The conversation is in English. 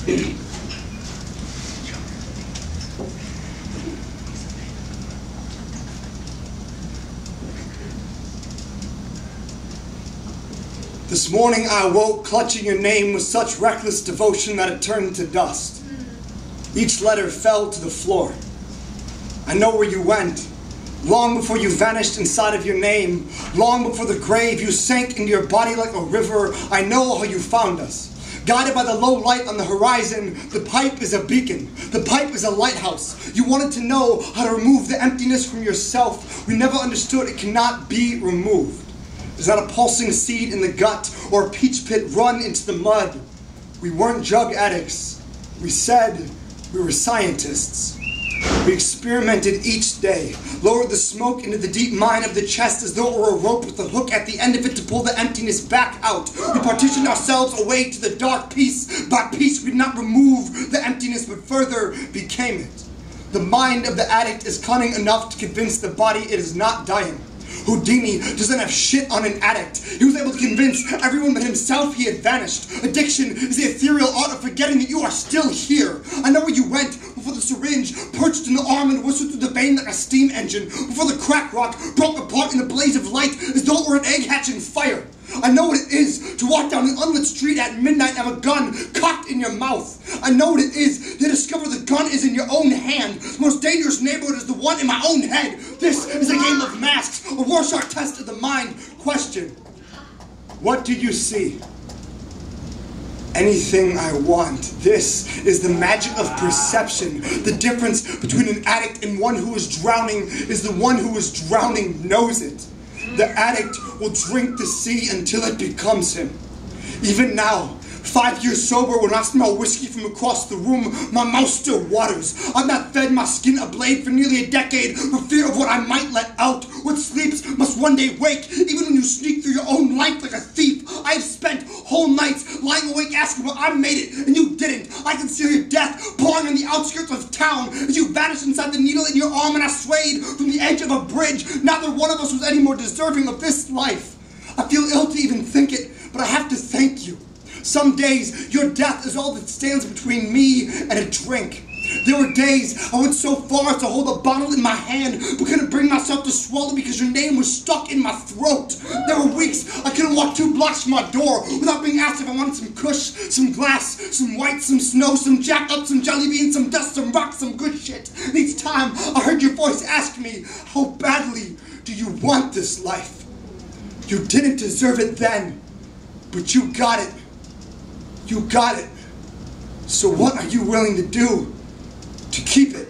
This morning I awoke clutching your name with such reckless devotion that it turned to dust. Each letter fell to the floor. I know where you went. Long before you vanished inside of your name, long before the grave you sank into your body like a river, I know how you found us. Guided by the low light on the horizon, the pipe is a beacon. The pipe is a lighthouse. You wanted to know how to remove the emptiness from yourself. We never understood it cannot be removed. There's not a pulsing seed in the gut or a peach pit run into the mud. We weren't drug addicts. We said we were scientists. We experimented each day, lowered the smoke into the deep mine of the chest as though it were a rope with a hook at the end of it to pull the emptiness back out. We partitioned ourselves away to the dark piece. By piece we did not remove the emptiness but further became it. The mind of the addict is cunning enough to convince the body it is not dying. Houdini doesn't have shit on an addict. He was able to convince everyone but himself he had vanished. Addiction is the ethereal art of forgetting that you are still here. I know where you went before the syringe perched in the arm and whistled through the vein like a steam engine, before the crack rock broke apart in a blaze of light as though it were an egg catching fire. I know what it is to walk down an unlit street at midnight and have a gun cocked in your mouth. I know what it is to discover the gun is in your own hand. The most dangerous neighborhood is the one in my own head. This is a game of masks, a Rorschach test of the mind. Question: what do you see? Anything I want. This is the magic of perception. The difference between an addict and one who is drowning is the one who is drowning knows it. The addict will drink the sea until it becomes him. Even now, 5 years sober, when I smell whiskey from across the room, my mouth still waters. I've not fed my skin a blade for nearly a decade for fear of what I might let out. What sleeps must one day wake, even when you sneak through your own life like a thief. I have spent whole nights lying awake asking why I made it, and you didn't. I can see your death pouring on the outskirts of town as you vanished inside the needle in your arm and I swayed from the edge of a bridge. Neither one of us was any more deserving of this life. I feel ill to even think it, but I have to thank you. Some days, your death is all that stands between me and a drink. There were days I went so far as to hold a bottle in my hand, but couldn't bring myself to swallow because your name was stuck in my throat. There were weeks I couldn't walk 2 blocks from my door without being asked if I wanted some kush, some glass, some white, some snow, some jack up, some jelly beans, some dust, some rock, some good shit. And each time I heard your voice ask me, how badly do you want this life? You didn't deserve it then, but you got it. You got it. So what are you willing to do to keep it?